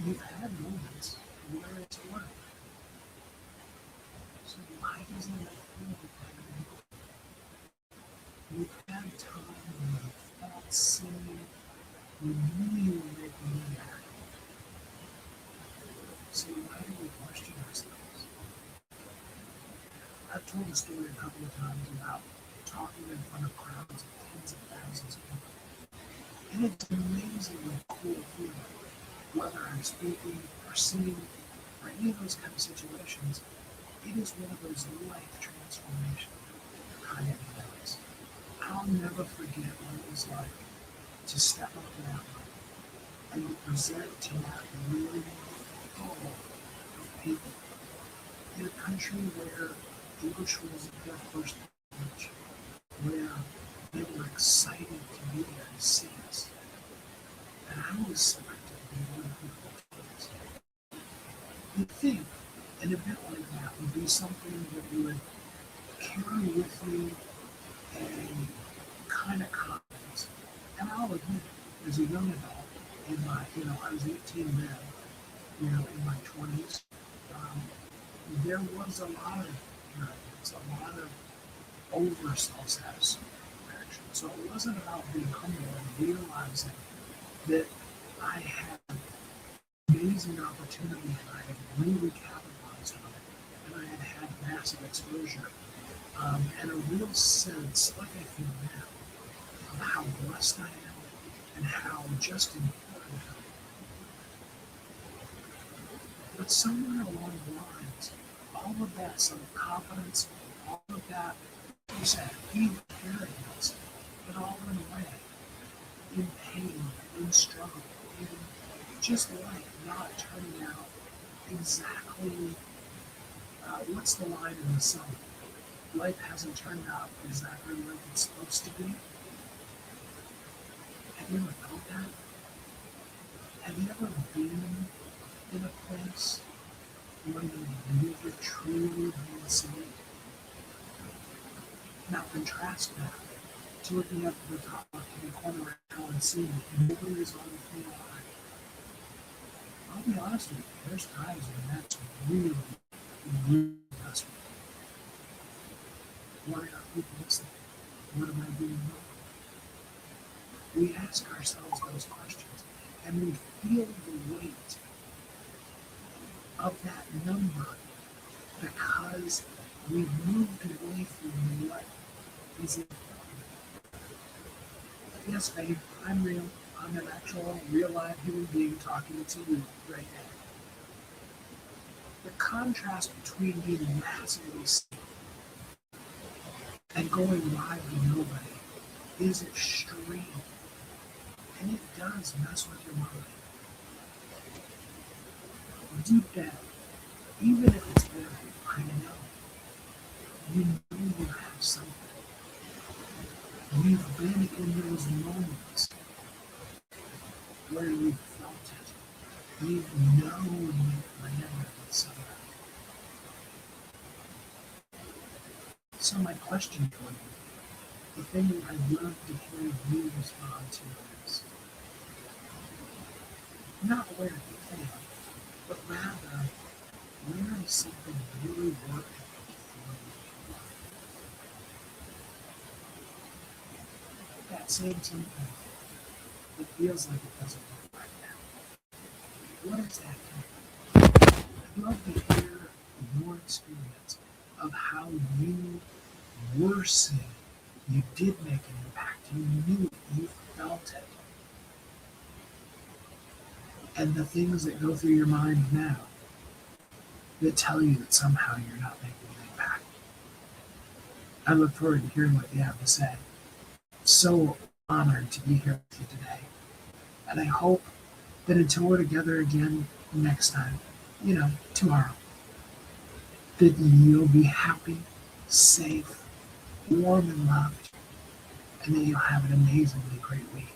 you've had moments where it's worked. So why doesn't it feel like you've had time when you felt silly, you knew you were making an error. So why do we question ourselves? I've told the story a couple of times about talking in front of crowds of tens of thousands of people. And it's an amazingly cool feeling. Whether I'm speaking or singing or any of those kind of situations, it is one of those life transformation kind of events. I'll never forget what it was like to step up that and to present to that room full of people in a country where English wasn't their first language, where they were excited to be there to see us. And I was selected to be one of the first. You'd think an event like that would be something that would carry with me a kind of confidence. And I'll admit, as a young adult, I was 18 then, in my 20s, um, there was a lot of arrogance, a lot of over self-satisfaction. So it wasn't about being humble and realizing that I had amazing opportunity and I had really capitalized on it, and I had had massive exposure, and a real sense, like I feel now, of how blessed I am and how just important I am. But somewhere along the lines, all of that self-confidence, all of that, like you said, even arrogance, it all went away in pain, in struggle, in just life not turning out exactly, what's the line in the song? Life hasn't turned out exactly like it's supposed to be. Have you ever felt that? Have you ever been in a place where you never truly been seen? Now contrast that to looking up at the top in the corner right now and seeing that nobody is on the field line. I'll be honest with you, there's times when that's really, really does me. Why are people listening? What am I doing wrong? We ask ourselves those questions and we feel the weight of that number because we've moved away from what is important. Yes, babe, I'm real. I'm an actual, real live human being talking to you right now. The contrast between being massively sick and going live to nobody is extreme. And it does mess with your mind. Deep down, even if it's bad, I know. You know you have something. You've been in those moments where you've felt it. You've known you've landed with somebody. So my question for you, the thing that I'd love to hear you respond to is not where you failed, but rather where is something really working for you? That same something that feels like it doesn't work right now. What is that thing? I'd love to hear your experience of how you were seen. You did make an impact. You knew it. You felt it. And the things that go through your mind now that tell you that somehow you're not making an impact. I look forward to hearing what you have to say. So honored to be here with you today. And I hope that until we're together again next time, tomorrow, that you'll be happy, safe, warm, and loved, and that you'll have an amazingly great week.